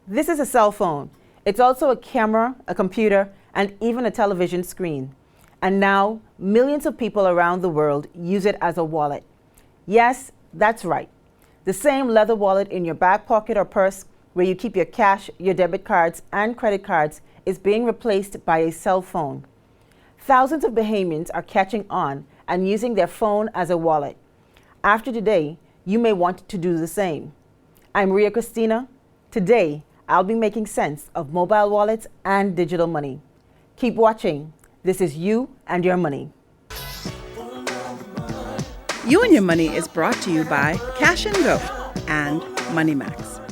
This is a cell phone. It's also a camera, a computer, and even a television screen. And now, millions of people around the world use it as a wallet. Yes, that's right. The same leather wallet in your back pocket or purse where you keep your cash, your debit cards, and credit cards is being replaced by a cell phone. Thousands of Bahamians are catching on and using their phone as a wallet. After today, you may want to do the same. I'm Ria Christina. Today, I'll be making sense of mobile wallets and digital money. Keep watching. This is You and Your Money. You and Your Money is brought to you by Cash and Go and MoneyMax.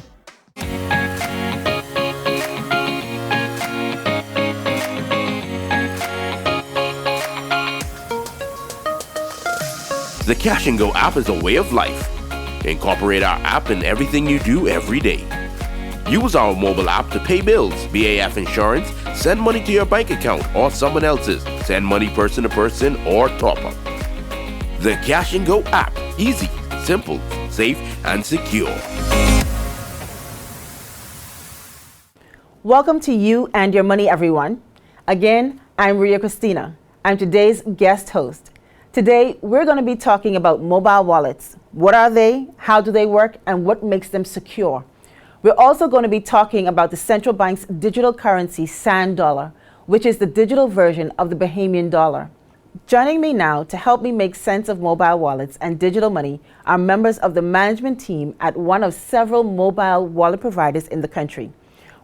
The Cash and Go app is a way of life. Incorporate our app in everything you do every day. Use our mobile app to pay bills, BAF insurance, send money to your bank account or someone else's, send money person to person, or top up. The Cash and Go app. Easy, simple, safe, and secure. Welcome to You and Your Money, everyone. Again, I'm Ria Christina. I'm today's guest host. Today, we're going to be talking about mobile wallets. What are they? How do they work? And what makes them secure? We're also going to be talking about the central bank's digital currency, Sand Dollar, which is the digital version of the Bahamian dollar. Joining me now to help me make sense of mobile wallets and digital money are members of the management team at one of several mobile wallet providers in the country.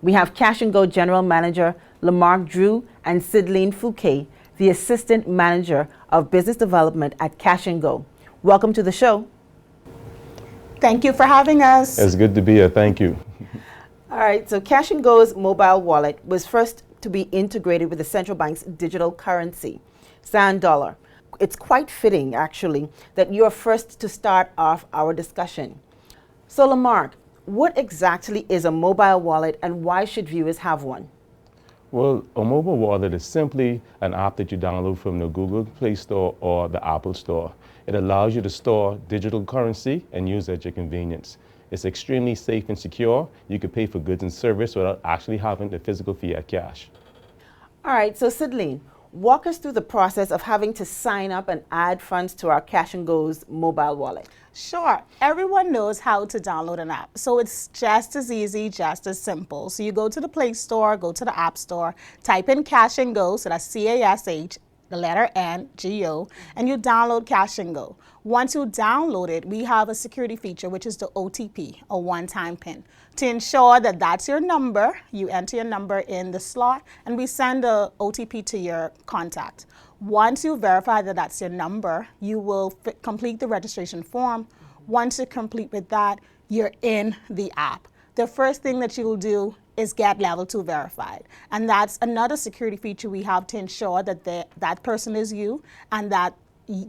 We have Cash and Go General Manager LaMarque and Sidelaine Fouquet, the Assistant Manager of Business Development at Cash and Go. Welcome to the show. Thank you for having us. It's good to be here. Thank you. All right, so Cash and Go's mobile wallet was first to be integrated with the central bank's digital currency, Sand Dollar. It's quite fitting, actually, that you're first to start off our discussion. So, LaMarque, what exactly is a mobile wallet and why should viewers have one? Well, a mobile wallet is simply an app that you download from the Google Play Store or the Apple Store. It allows you to store digital currency and use it at your convenience. It's extremely safe and secure. You can pay for goods and service without actually having the physical fiat cash. All right, so Sidelaine, walk us through the process of having to sign up and add funds to our Cash and Go's mobile wallet. Sure. Everyone knows how to download an app. So it's just as easy, just as simple. So you go to the Play Store, go to the App Store, type in Cash and Go, so that's CASH, the letter N, G-O, and you download Cash and Go. Once you download it, we have a security feature, which is the OTP, a one-time PIN. To ensure that that's your number, you enter your number in the slot, and we send the OTP to your contact. Once you verify that that's your number, you will complete the registration form. Once you complete with that, you're in the app. The first thing that you will do is get level 2 verified. And that's another security feature we have to ensure that that person is you and that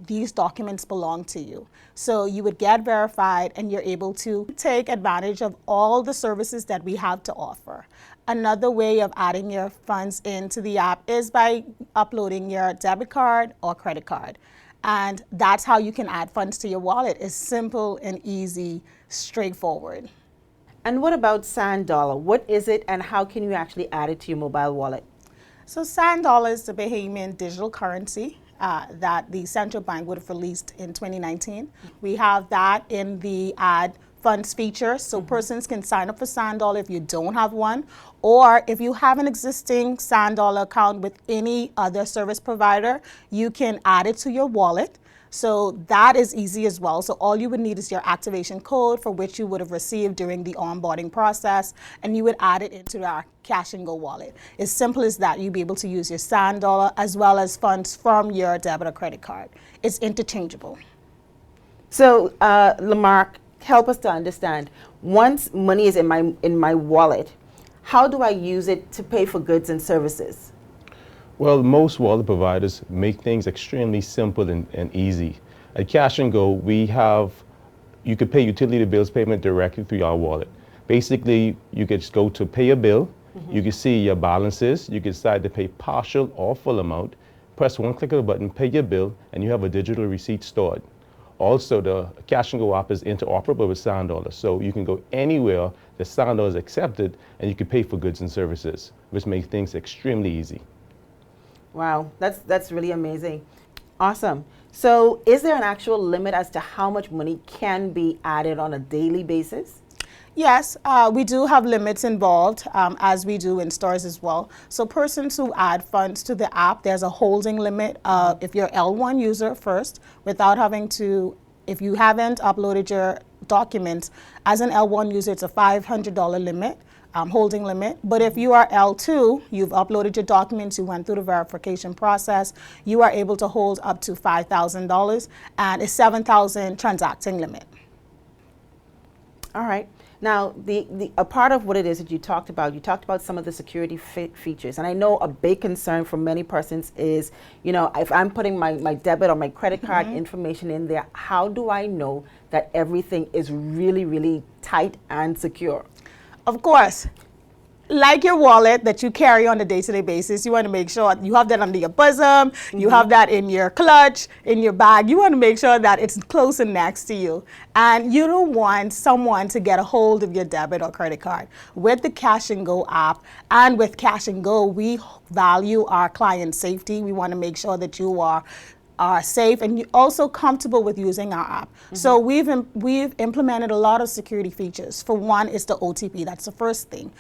these documents belong to you. So you would get verified and you're able to take advantage of all the services that we have to offer. Another way of adding your funds into the app is by uploading your debit card or credit card. And that's how you can add funds to your wallet. It's simple and easy, straightforward. And what about Sand Dollar? What is it and how can you actually add it to your mobile wallet? So Sand Dollar is the Bahamian digital currency that the central bank would have released in 2019. We have that in the add funds feature, so persons can sign up for Sand Dollar if you don't have one, or if you have an existing Sand Dollar account with any other service provider, you can add it to your wallet. So that is easy as well. So all you would need is your activation code for which you would have received during the onboarding process, and you would add it into our Cash and Go wallet. As simple as that, you'd be able to use your Sand Dollar as well as funds from your debit or credit card. It's interchangeable. So LaMarque, help us to understand, once money is in my wallet, how do I use it to pay for goods and services? Well, most wallet providers make things extremely simple and easy. At Cash and Go, you could pay utility bills payment directly through our wallet. Basically, you could just go to pay a bill, you can see your balances, you can decide to pay partial or full amount, press one click of a button, pay your bill, and you have a digital receipt stored. Also, the Cash and Go app is interoperable with SandDollar, so you can go anywhere that SandDollar is accepted, and you can pay for goods and services, which makes things extremely easy. Wow, that's really amazing. Awesome. So is there an actual limit as to how much money can be added on a daily basis? Yes, we do have limits involved, as we do in stores as well. So persons who add funds to the app, there's a holding limit. If you're L1 user first, without having to, if you haven't uploaded your documents, as an L1 user, it's a $500 limit. Holding limit. But if you are L2, you've uploaded your documents, you went through the verification process, you are able to hold up to $5,000 and a $7,000 transacting limit. All right. Now, a part of what it is that you talked about some of the security features. And I know a big concern for many persons is, you know, if I'm putting my debit or my credit card information in there, how do I know that everything is really, really tight and secure? Of course, like your wallet that you carry on a day-to-day basis, you want to make sure you have that under your bosom, you have that in your clutch, in your bag. You want to make sure that it's close and next to you. And you don't want someone to get a hold of your debit or credit card. With the Cash and Go app and with Cash and Go, we value our client safety. We want to make sure that you are safe and also comfortable with using our app. So we've implemented a lot of security features. For one, it's the OTP. That's the first thing.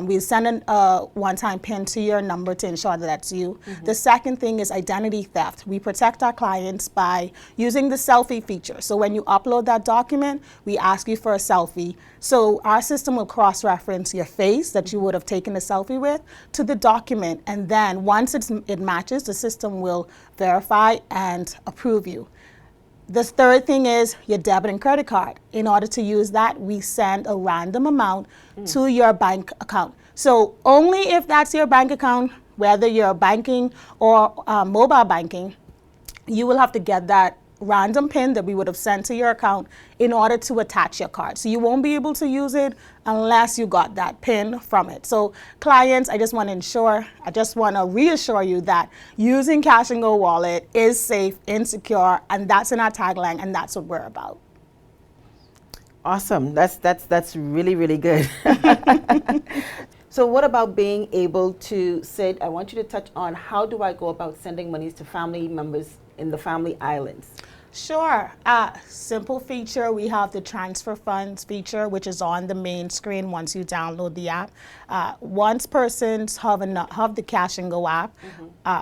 We send a one-time PIN to your number to ensure that that's you. The second thing is identity theft. We protect our clients by using the selfie feature. So when you upload that document, we ask you for a selfie. So our system will cross-reference your face that you would have taken a selfie with to the document. And then once it matches, the system will verify and approve you. The third thing is your debit and credit card. In order to use that, we send a random amount to your bank account. So only if that's your bank account, whether you're banking or mobile banking, you will have to get that random PIN that we would have sent to your account in order to attach your card. So you won't be able to use it unless you got that PIN from it. So clients, I just want to reassure you that using Cash and Go wallet is safe and secure, and that's in our tagline, and that's what we're about. Awesome. That's really, really good. So what about being able to say, I want you to touch on how do I go about sending monies to family members in the family islands? Sure. Simple feature, we have the transfer funds feature, which is on the main screen once you download the app. Once persons have the Cash and Go app,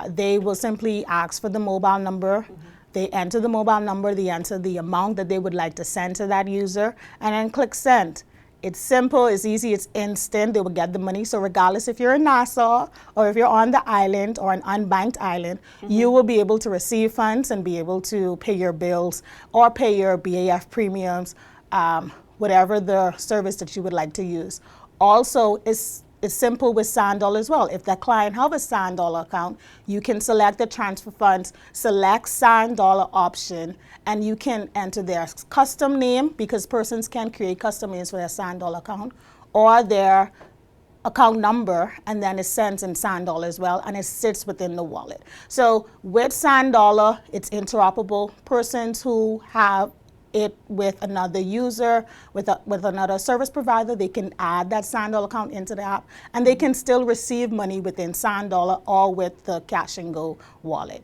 they will simply ask for the mobile number. They enter the mobile number, they enter the amount that they would like to send to that user, and then click send. It's simple, it's easy, it's instant. They will get the money. So regardless if you're in Nassau or if you're on the island or an unbanked island, you will be able to receive funds and be able to pay your bills or pay your BAF premiums, whatever the service that you would like to use. Also, it's simple with SandDollar as well. If the client have a SandDollar account, you can select the transfer funds, select SandDollar option, and you can enter their custom name, because persons can create custom names for their SandDollar account, or their account number, and then it sends in SandDollar as well, and it sits within the wallet. So with SandDollar, it's interoperable. Persons who have it with another user, with another service provider, they can add that SandDollar account into the app, and they can still receive money within SandDollar or with the Cash and Go wallet.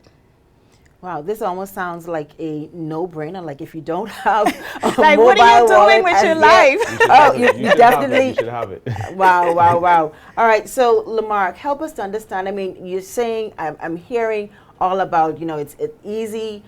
Wow, this almost sounds like a no-brainer. Like if you don't have a like, mobile what are you doing wallet with your yet, life? you definitely. You should have it. Wow, wow, wow. All right, so LaMarque, help us to understand. I mean, you're saying, I'm hearing all about, you know, it's easy,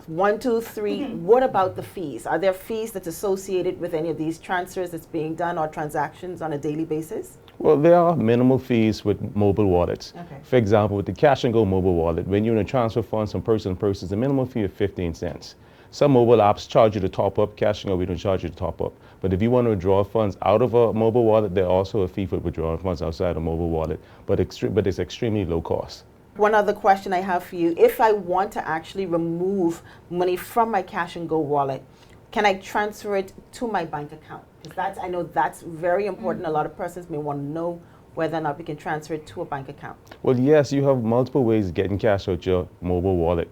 1, 2, 3. What about the fees? Are there fees that's associated with any of these transfers that's being done or transactions on a daily basis? Well, there are minimal fees with mobile wallets. Okay. For example, with the Cash and Go mobile wallet, when you're going to transfer funds from person to person, the minimum fee of 15 cents. Some mobile apps charge you to top up. Cash and Go, we don't charge you to top up. But if you want to withdraw funds out of a mobile wallet, there's also a fee for withdrawing funds outside a mobile wallet, but it's extremely low cost. One other question I have for you. If I want to actually remove money from my Cash and Go wallet, can I transfer it to my bank account? Because I know that's very important. A lot of persons may want to know whether or not we can transfer it to a bank account. Well, yes, you have multiple ways of getting cash out your mobile wallet.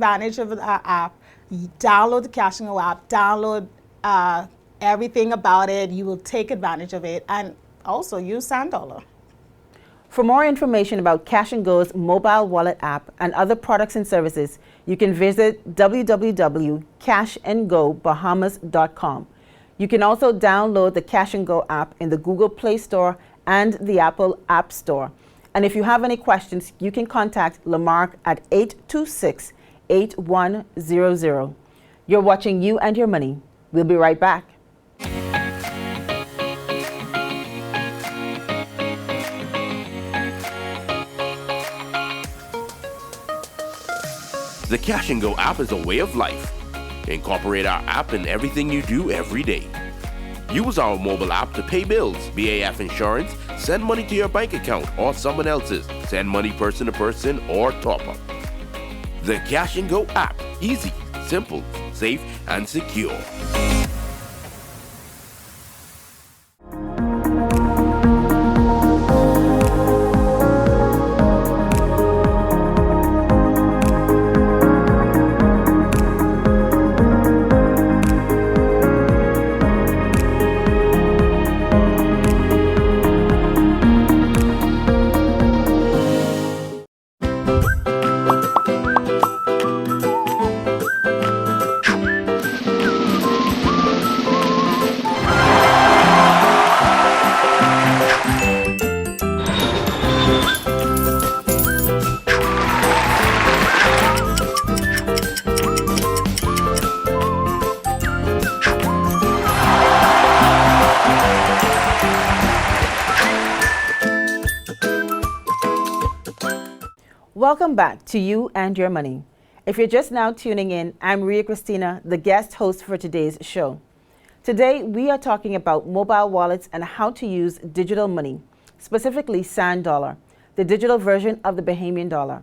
advantage of the app. Download the Cash and Go app. Download everything about it. You will take advantage of it, and also use $10. For more information about Cash and Go's mobile wallet app and other products and services, you can visit www.cashandgobahamas.com. You can also download the Cash and Go app in the Google Play Store and the Apple App Store. And if you have any questions, you can contact LaMarque at 826-8100. You're watching You and Your Money. We'll be right back. The Cash and Go app is a way of life. Incorporate our app in everything you do every day. Use our mobile app to pay bills, BAF insurance, send money to your bank account or someone else's, send money person to person, or top up. The Cash and Go app. Easy, simple, safe, and secure. Welcome back to You and Your Money. If you're just now tuning in, I'm Ria Christina, the guest host for today's show. Today, we are talking about mobile wallets and how to use digital money, specifically Sand Dollar, the digital version of the Bahamian dollar.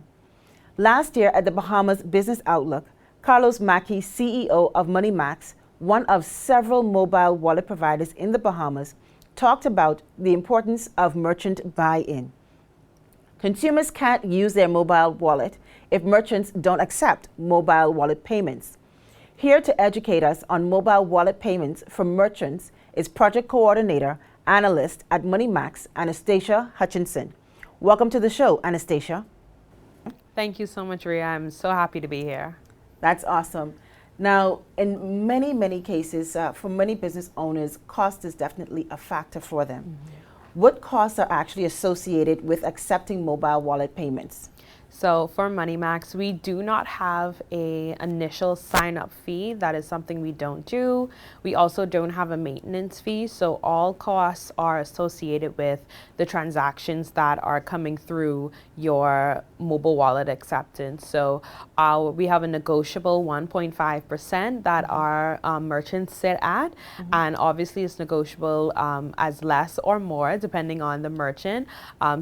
Last year at the Bahamas Business Outlook, Carlos Mackey, CEO of 𝗪𝗧𝗪𝗧𝗪𝗧, one of several mobile wallet providers in the Bahamas, talked about the importance of merchant buy-in. Consumers can't use their mobile wallet if merchants don't accept mobile wallet payments. Here to educate us on mobile wallet payments from merchants is Project Coordinator, Analyst at 𝗪𝗧𝗪𝗧𝗪𝗧, Anastacia Hutchinson. Welcome to the show, Anastacia. Thank you so much, Ria. I'm so happy to be here. That's awesome. Now, in many cases, for many business owners, cost is definitely a factor for them. Mm-hmm. What costs are actually associated with accepting mobile wallet payments? So for 𝗪𝗧𝗪𝗧𝗪𝗧, we do not have an initial sign-up fee. That is something we don't do. We also don't have a maintenance fee. So all costs are associated with the transactions that are coming through your mobile wallet acceptance. So we have a negotiable 1.5% that our merchants sit at. Mm-hmm. And obviously it's negotiable as less or more depending on the merchant.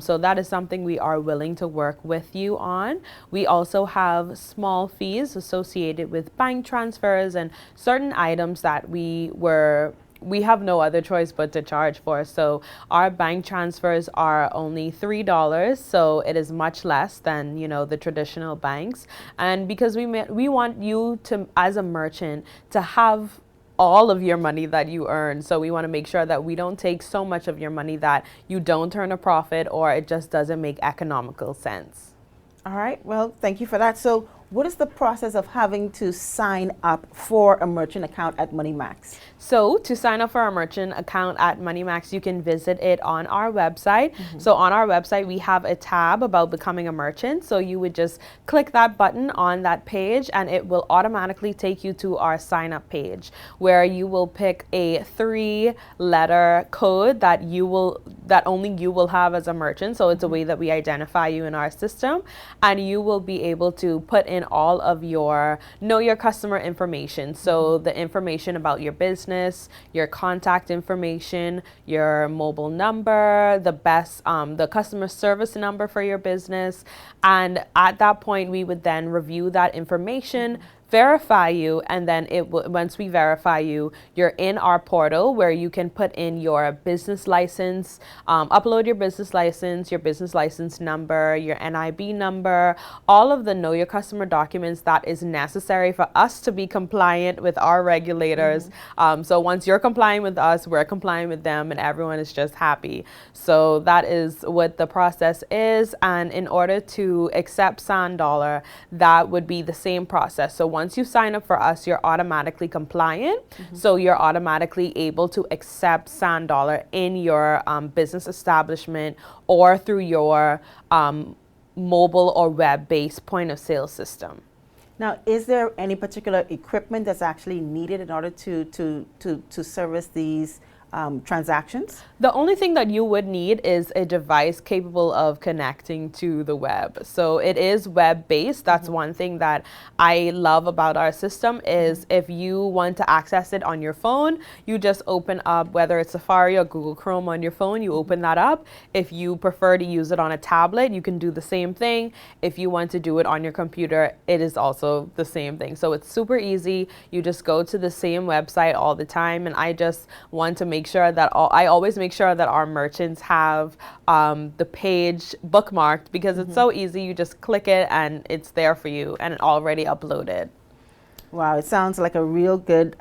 So that is something we are willing to work with you on. We also have small fees associated with bank transfers and certain items that we have no other choice but to charge for. So our bank transfers are only $3, so it is much less than the traditional banks. And because we want you to, as a merchant, to have all of your money that you earn. So we want to make sure that we don't take so much of your money that you don't turn a profit or it just doesn't make economical sense. All right, well, thank you for that. So what is the process of having to sign up for a merchant account at MoneyMax? So to sign up for a merchant account at MoneyMax, you can visit it on our website. So on our website, we have a tab about becoming a merchant. So you would just click that button on that page and it will automatically take you to our sign up page, where you will pick a 3-letter code that only you will have as a merchant. So it's a way that we identify you in our system, and you will be able to put in all of your know your customer information. So the information about your business, your contact information, your mobile number, the customer service number for your business. And at that point, we would then review that information, verify you, and then once we verify you, you're in our portal where you can put in your business license, upload your business license number, your NIB number, all of the know your customer documents that is necessary for us to be compliant with our regulators. So once you're compliant with us, we're compliant with them, and everyone is just happy. So that is what the process is. And in order to accept SandDollar, that would be the same process. So once you sign up for us, you're automatically compliant. So you're automatically able to accept SandDollar in your business establishment or through your mobile or web-based point of sale system. Now, is there any particular equipment that's actually needed in order to service these transactions? The only thing that you would need is a device capable of connecting to the web. So it is web-based. That's one thing that I love about our system is if you want to access it on your phone, you just open up, whether it's Safari or Google Chrome on your phone, you open that up. If you prefer to use it on a tablet, you can do the same thing. If you want to do it on your computer, it is also the same thing. So it's super easy. You just go to the same website all the time, and I just want to make sure that I always make sure that our merchants have the page bookmarked, because it's so easy. You just click it and it's there for you and already uploaded. Wow, it sounds like a real good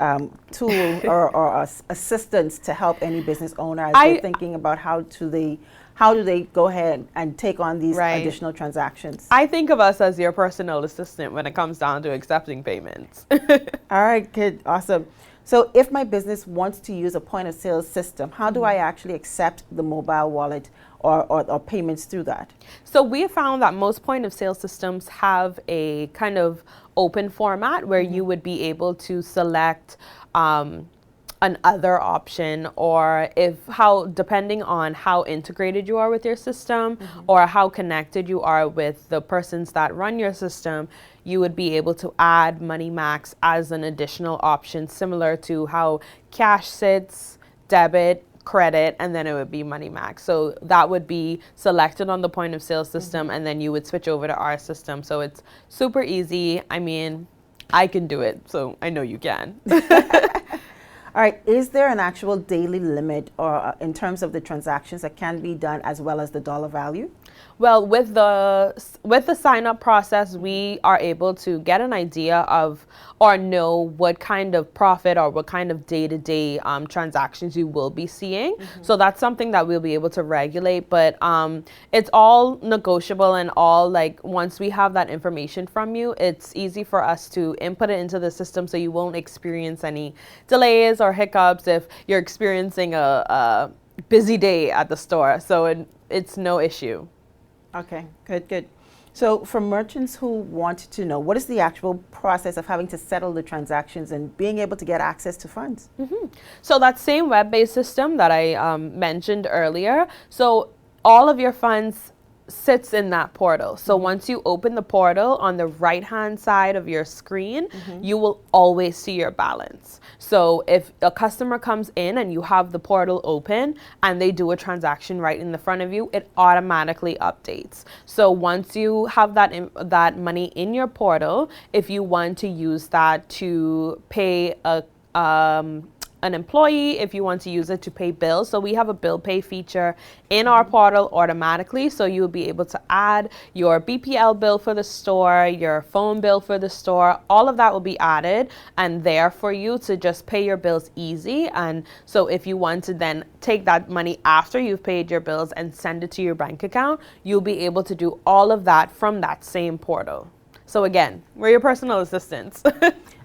tool or assistance to help any business owner as they're thinking about how do they go ahead and take on these additional transactions. I think of us as your personal assistant when it comes down to accepting payments. All right, good, awesome. So if my business wants to use a point of sale system, how do I actually accept the mobile wallet or payments through that? So we have found that most point of sale systems have a kind of open format where you would be able to select another option, or depending on how integrated you are with your system or how connected you are with the persons that run your system, you would be able to add MoneyMax as an additional option, similar to how cash sits, debit, credit, and then it would be MoneyMax. So that would be selected on the point of sale system, and then you would switch over to our system. So it's super easy. I mean, I can do it, so I know you can. All right, is there an actual daily limit or in terms of the transactions that can be done as well as the dollar value? Well, with the sign-up process, we are able to get an idea of or know what kind of profit or what kind of day-to-day transactions you will be seeing. So that's something that we'll be able to regulate, but it's all negotiable, and all, like, once we have that information from you, it's easy for us to input it into the system so you won't experience any delays or hiccups if you're experiencing a busy day at the store. So it's no issue. Okay, good. So for merchants who want to know, what is the actual process of having to settle the transactions and being able to get access to funds? So that same web-based system that I mentioned earlier, so all of your funds sits in that portal. So once you open the portal, on the right-hand side of your screen, you will always see your balance. So if a customer comes in and you have the portal open and they do a transaction right in the front of you, it automatically updates. So once you have that money in your portal, if you want to use that to pay an employee, if you want to use it to pay bills. So we have a bill pay feature in our portal automatically. So you'll be able to add your BPL bill for the store, your phone bill for the store, all of that will be added and there for you to just pay your bills easy. And so if you want to then take that money after you've paid your bills and send it to your bank account, you'll be able to do all of that from that same portal. So again, we're your personal assistants.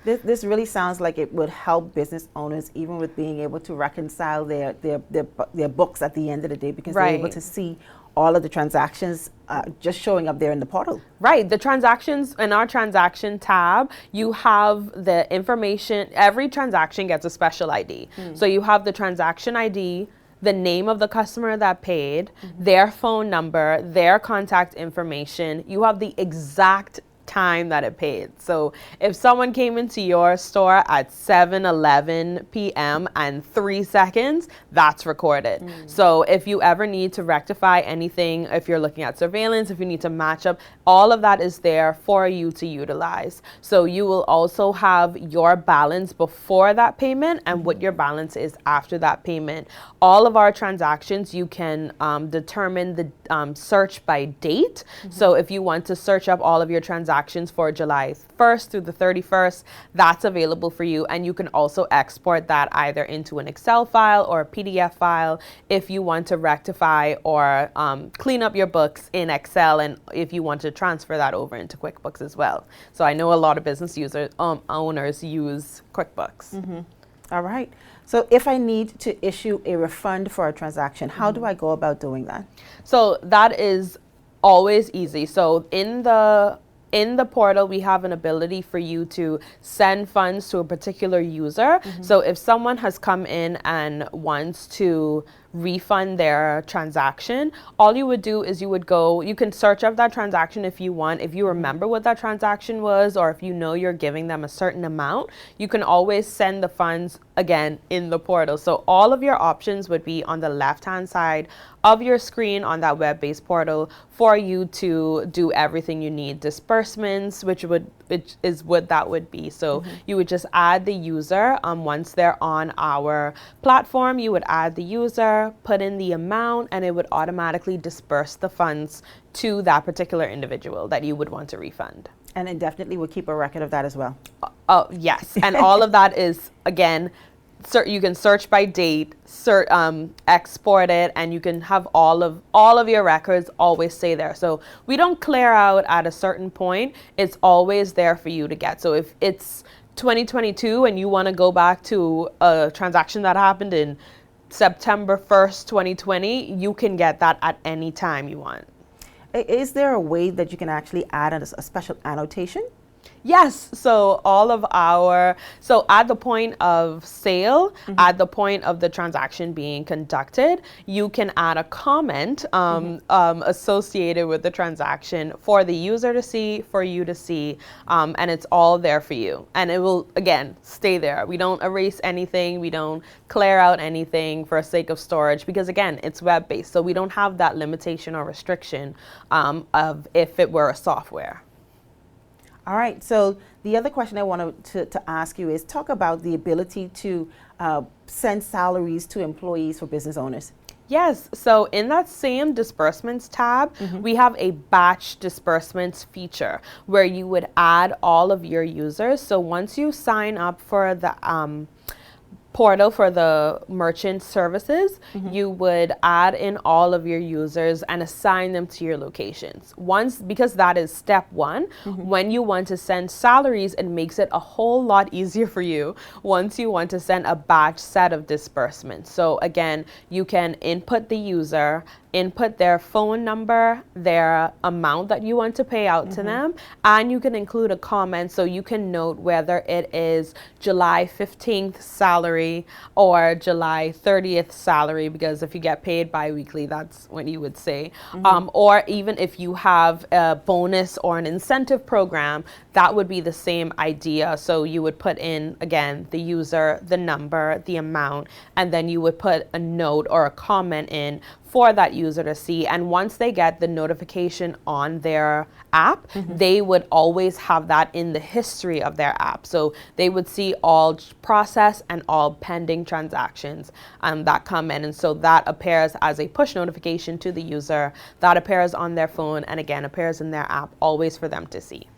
This really sounds like it would help business owners even with being able to reconcile their books at the end of the day, because they're able to see all of the transactions just showing up there in the portal. Right. The transactions in our transaction tab, you have the information. Every transaction gets a special ID. So you have the transaction ID, the name of the customer that paid, their phone number, their contact information. You have the exact time that it paid. So if someone came into your store at 7:11 p.m. and 3 seconds, that's recorded. So if you ever need to rectify anything, if you're looking at surveillance, if you need to match up, all of that is there for you to utilize. So you will also have your balance before that payment and what your balance is after that payment. All of our transactions, you can determine the search by date. So if you want to search up all of your transactions for July 1st through the 31st, that's available for you. And you can also export that either into an Excel file or a PDF file if you want to rectify or clean up your books in Excel, and if you want to transfer that over into QuickBooks as well. So I know a lot of business owners use QuickBooks. All right. So if I need to issue a refund for a transaction, how do I go about doing that? So that is always easy. So in the portal, we have an ability for you to send funds to a particular user. So if someone has come in and wants to refund their transaction, all you would do is you can search up that transaction if you want. If you remember what that transaction was, or if you know you're giving them a certain amount, you can always send the funds again in the portal. So all of your options would be on the left-hand side of your screen on that web-based portal for you to do everything you need. Disbursements, which is what that would be. So you would just add the user. Once they're on our platform, you would add the user, put in the amount, and it would automatically disperse the funds to that particular individual that you would want to refund. And it definitely would keep a record of that as well. Oh, yes. And all of that is, again, you can search by date, export it, and you can have all of your records always stay there. So we don't clear out at a certain point. It's always there for you to get. So if it's 2022 and you want to go back to a transaction that happened in September 1st, 2020, you can get that at any time you want. Is there a way that you can actually add a special annotation? Yes, so at the point of sale, at the point of the transaction being conducted, you can add a comment associated with the transaction for the user to see, for you to see, and it's all there for you. And it will, again, stay there. We don't erase anything. We don't clear out anything for sake of storage, because, again, it's web-based. So we don't have that limitation or restriction of if it were a software. All right, so the other question I wanted to ask you is talk about the ability to send salaries to employees for business owners. Yes, so in that same disbursements tab, we have a batch disbursements feature where you would add all of your users. So once you sign up for the portal for the merchant services, you would add in all of your users and assign them to your locations. Because that is step one, when you want to send salaries, it makes it a whole lot easier for you once you want to send a batch set of disbursements. So again, you can input the user, input their phone number, their amount that you want to pay out to them, and you can include a comment so you can note whether it is July 15th salary or July 30th salary, because if you get paid bi-weekly, that's when you would say. Or even if you have a bonus or an incentive program, that would be the same idea. So you would put in, again, the user, the number, the amount, and then you would put a note or a comment in for that user to see. And once they get the notification on their app, they would always have that in the history of their app. So they would see all process and all pending transactions that come in. And so that appears as a push notification to the user, that appears on their phone, and again, appears in their app, always for them to see.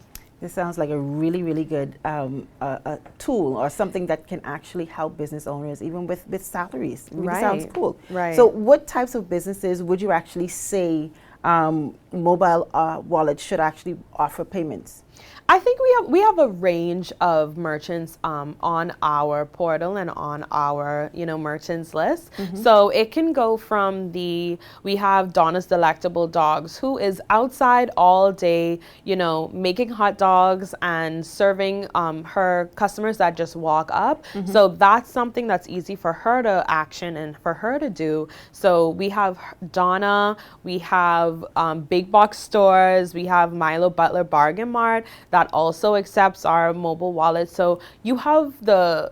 This sounds like a really, really good a tool or something that can actually help business owners, even with salaries. It really sounds cool. Right. So what types of businesses would you actually say mobile wallets should actually offer payments? I think we have a range of merchants on our portal and on our merchants list. So it can go from we have Donna's Delectable Dogs, who is outside all day, making hot dogs and serving her customers that just walk up. So that's something that's easy for her to action and for her to do. So we have Donna, we have big box stores, we have Milo Butler Bargain Mart that also accepts our mobile wallet. So you have I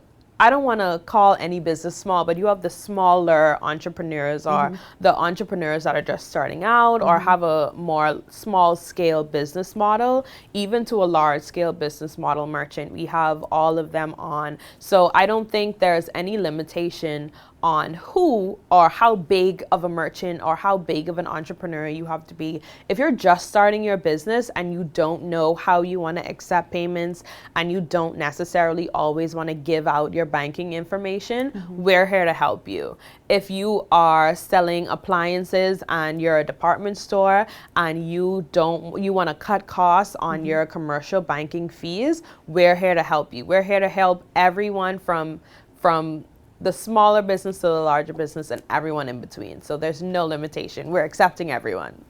don't want to call any business small, but you have the smaller entrepreneurs or the entrepreneurs that are just starting out or have a more small scale business model, even to a large scale business model merchant. We have all of them on. So I don't think there's any limitation on who or how big of a merchant or how big of an entrepreneur you have to be. If you're just starting your business and you don't know how you want to accept payments and you don't necessarily always want to give out your banking information, we're here to help you. If you are selling appliances and you're a department store and you want to cut costs on your commercial banking fees, we're here to help you. We're here to help everyone from the smaller business to the larger business and everyone in between. So there's no limitation. We're accepting everyone.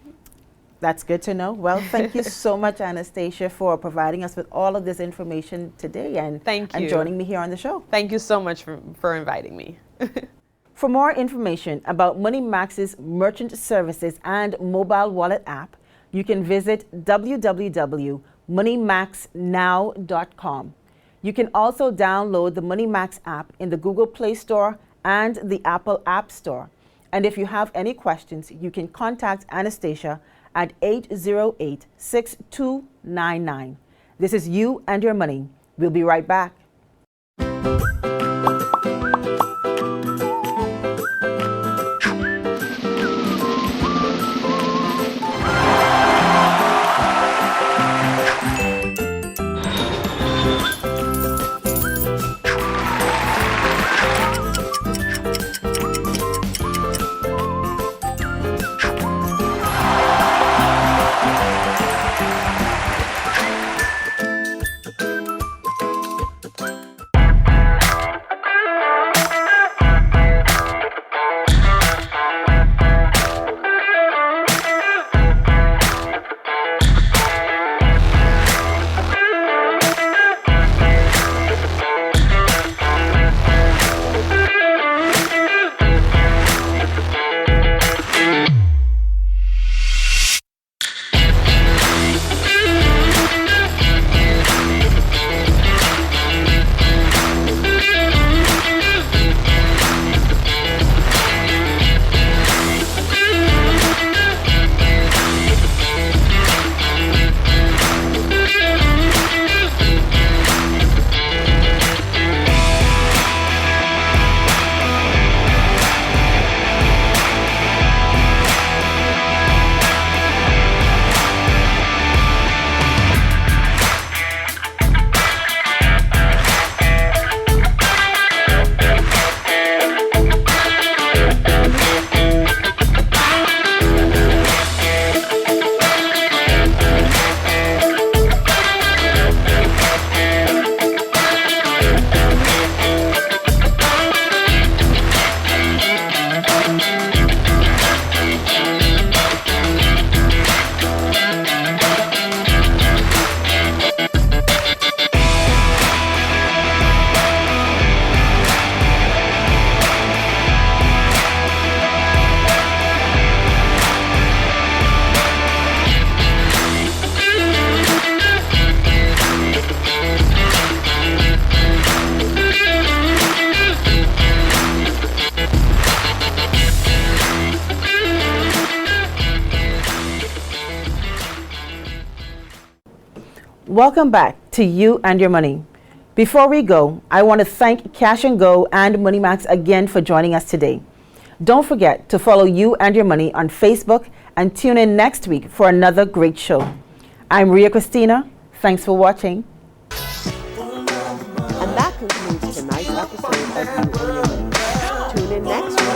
That's good to know. Well, thank you so much, Anastacia, for providing us with all of this information today and joining me here on the show. Thank you so much for inviting me. For more information about MoneyMax's merchant services and mobile wallet app, you can visit www.moneymaxnow.com. You can also download the MoneyMax app in the Google Play Store and the Apple App Store. And if you have any questions, you can contact Anastacia at 808-6299. This is You and Your Money. We'll be right back. Welcome back to You and Your Money. Before we go, I want to thank Cash and Go and MoneyMax again for joining us today. Don't forget to follow You and Your Money on Facebook and tune in next week for another great show. I'm Ria Christina. Thanks for watching. And that concludes tonight's episode of You and Your Money. Tune in next week